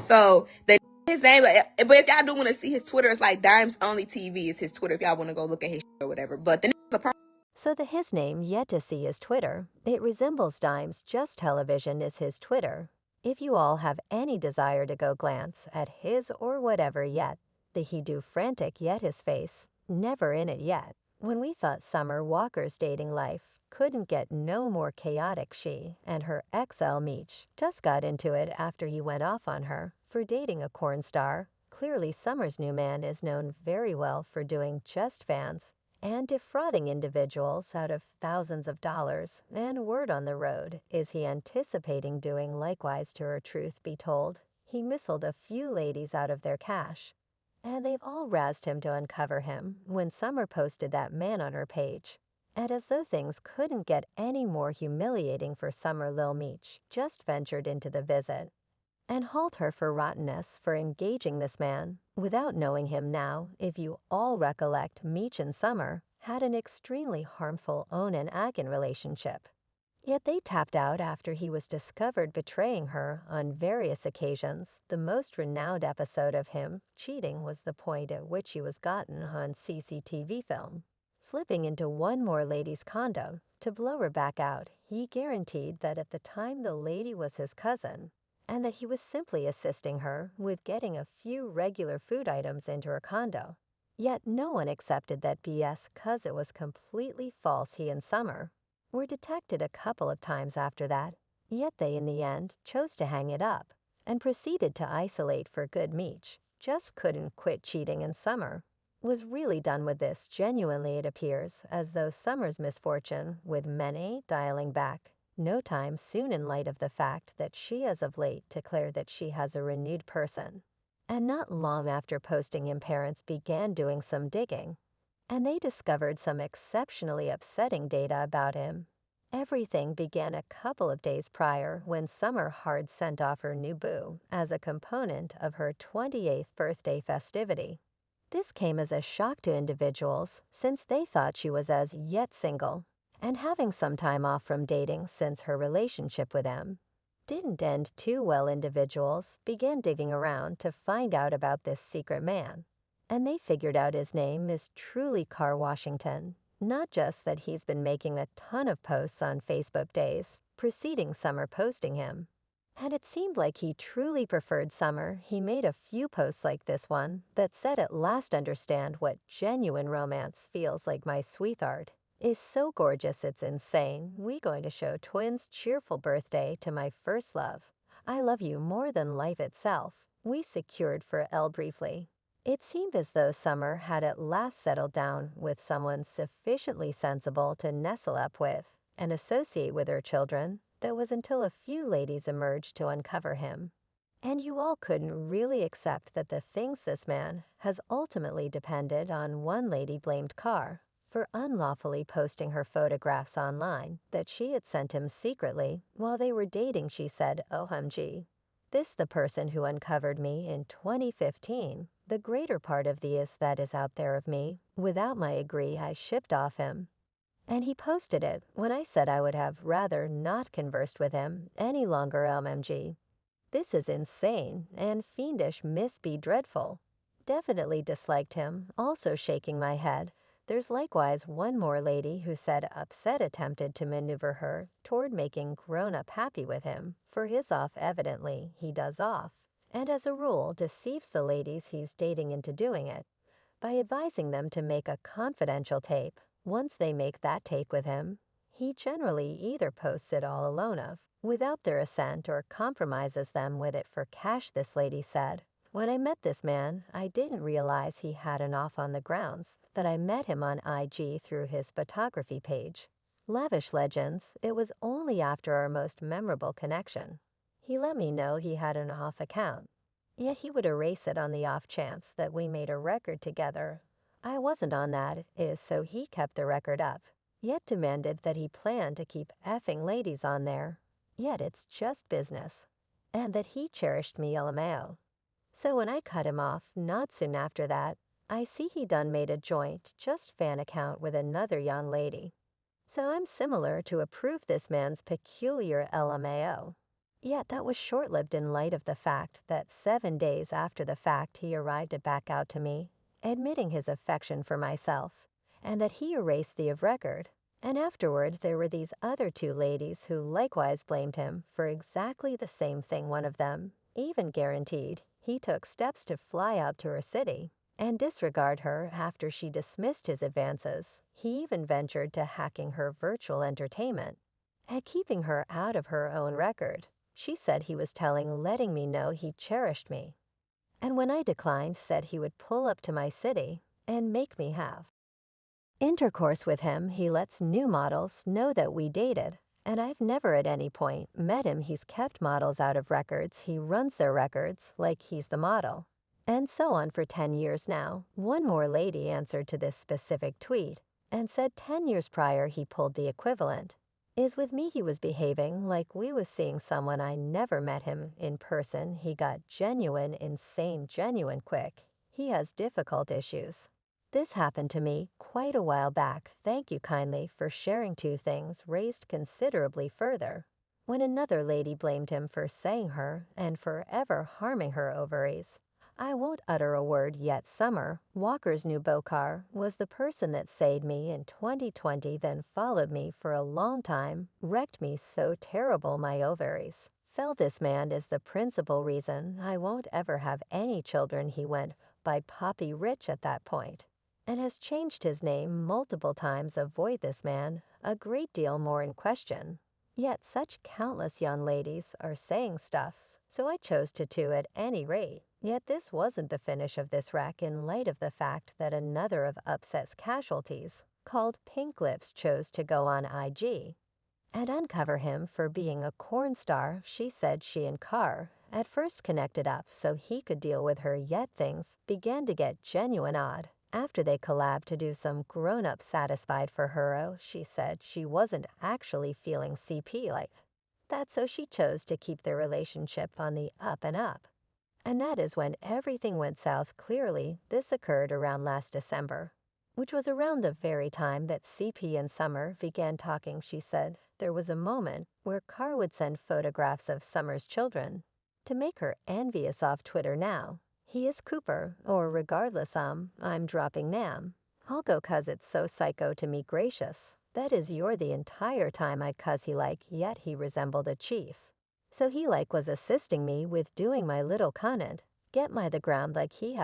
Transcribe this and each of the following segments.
So his name, but if y'all do want to see his Twitter, it's like Dimes Only TV is his Twitter if y'all want to go look at his or whatever. But the nigga's a pro. So the his name yet to see is Twitter. It resembles Dimes, just television is his Twitter. If you all have any desire to go glance at his or whatever yet, the he do frantic yet his face, never in it yet. When we thought Summer Walker's dating life couldn't get no more chaotic, she and her ex Lil Meech just got into it after he went off on her for dating a corn star. Clearly Summer's new man is known very well for doing just fans and defrauding individuals out of thousands of dollars, and word on the road is he anticipating doing likewise to her. Truth be told, he missiled a few ladies out of their cash, and they've all razzed him to uncover him when Summer posted that man on her page. And as though things couldn't get any more humiliating for Summer, Lil Meech just ventured into the visit and hauled her for rottenness for engaging this man without knowing him. Now, if you all recollect, Meech and Summer had an extremely harmful own and agin relationship. Yet they tapped out after he was discovered betraying her on various occasions. The most renowned episode of him cheating was the point at which he was gotten on CCTV film. Slipping into one more lady's condo to blow her back out, he guaranteed that at the time the lady was his cousin, and that he was simply assisting her with getting a few regular food items into her condo. Yet no one accepted that BS cause it was completely false. He and Summer were detected a couple of times after that, yet they in the end chose to hang it up and proceeded to isolate for good. Meech just couldn't quit cheating, and Summer was really done with this. Genuinely, it appears as though Summer's misfortune with men ain't dialing back no time soon, in light of the fact that she as of late declared that she has a renewed person. And not long after posting him, parents began doing some digging, and they discovered some exceptionally upsetting data about him. Everything began a couple of days prior when Summer hard sent off her new boo as a component of her 28th birthday festivity. This came as a shock to individuals since they thought she was as yet single and having some time off from dating since her relationship with him didn't end too well. Individuals began digging around to find out about this secret man, and they figured out his name is truly Car Washington. Not just that he's been making a ton of posts on Facebook days preceding Summer posting him, and it seemed like he truly preferred Summer. He made a few posts like this one that said, "At last understand what genuine romance feels like. My sweetheart is so gorgeous it's insane. We going to show twins cheerful birthday to my first love. I love you more than life itself. We secured for L." Briefly, it seemed as though Summer had at last settled down with someone sufficiently sensible to nestle up with and associate with her children. That was until a few ladies emerged to uncover him. And you all couldn't really accept that the things this man has ultimately depended on. One lady blamed Carr for unlawfully posting her photographs online that she had sent him secretly while they were dating. She said, "OMG, this the person who uncovered me in 2015. The greater part of the is that is out there of me. Without my agree, I shipped off him." And he posted it when I said I would have rather not conversed with him any longer. OMG. This is insane and fiendish. Miss B dreadful. Definitely disliked him. Also shaking my head. There's likewise one more lady who said upset attempted to maneuver her toward making grown-up happy with him for his off. Evidently, he does off, and as a rule deceives the ladies he's dating into doing it by advising them to make a confidential tape. Once they make that tape with him, he generally either posts it all alone of without their assent or compromises them with it for cash. This lady said, "When I met this man, I didn't realize he had an off on the grounds that I met him on IG through his photography page. Lavish legends, it was only after our most memorable connection he let me know he had an off account. Yet he would erase it on the off chance that we made a record together. I wasn't on that so he kept the record up, yet demanded that he planned to keep effing ladies on there. Yet it's just business, and that he cherished me. LMAO. So when I cut him off not soon after that, I see he done made a joint just fan account with another young lady. So I'm similar to approve this man's peculiar LMAO. Yet that was short-lived in light of the fact that 7 days after the fact he arrived to back out to me, admitting his affection for myself, and that he erased the of record. And afterward there were these other two ladies who likewise blamed him for exactly the same thing. One of them even guaranteed he took steps to fly out to her city and disregard her after she dismissed his advances. He even ventured to hacking her virtual entertainment and keeping her out of her own record. She said he was letting me know he cherished me. And when I declined, said he would pull up to my city and make me have intercourse with him. He lets new models know that we dated, and I've never at any point met him. He's kept models out of records. He runs their records like he's the model. And so on for 10 years now. One more lady answered to this specific tweet and said 10 years prior he pulled the equivalent. Is with me he was behaving like we was seeing someone. I never met him in person. He got genuine, insane, genuine quick. He has difficult issues. This happened to me quite a while back. Thank you kindly for sharing. Two things raised considerably further when another lady blamed him for saying her and forever harming her ovaries. I won't utter a word yet. Summer Walker's new beau car was the person that saved me in 2020, then followed me for a long time, wrecked me so terrible my ovaries fell. This man is the principal reason I won't ever have any children. He went by Poppy Rich at that point and has changed his name multiple times. Avoid this man a great deal more in question. Yet such countless young ladies are saying stuffs, so I chose to at any rate. Yet this wasn't the finish of this wreck in light of the fact that another of Upset's casualties, called Pink Lips, chose to go on IG and uncover him for being a corn star. She said she and Carr at first connected up so he could deal with her, yet things began to get genuine odd after they collabed to do some grown-up satisfied for her. Oh, she said she wasn't actually feeling CP like that, so she chose to keep their relationship on the up and up. And that is when everything went south. Clearly, this occurred around last December, which was around the very time that CP and Summer began talking. She said there was a moment where Carr would send photographs of Summer's children to make her envious off Twitter. Now he is Cooper, or regardless, I'm dropping Nam. I'll go cuz it's so psycho to me. Gracious, that is you're the entire time I cuz he yet he resembled a chief. So he was assisting me with doing my little content, get my the ground like he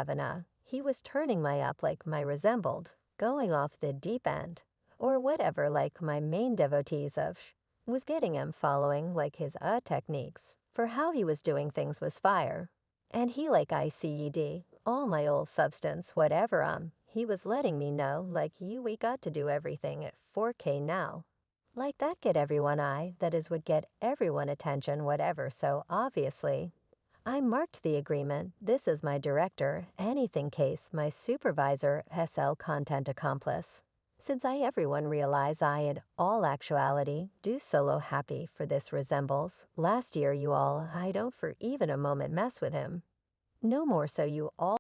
he was turning my up like my resembled, going off the deep end, or whatever like my main devotees of was getting him following like his techniques for how he was doing things was fire. And he ICED, all my old substance, whatever he was letting me know we got to do everything at 4K now. Like that get everyone that is would get everyone attention whatever. So obviously I marked the agreement. This is my director, anything case, my supervisor, SL content accomplice. Since everyone realize I in all actuality do solo happy for this resembles. Last year you all, I don't for even a moment mess with him. No more, so you all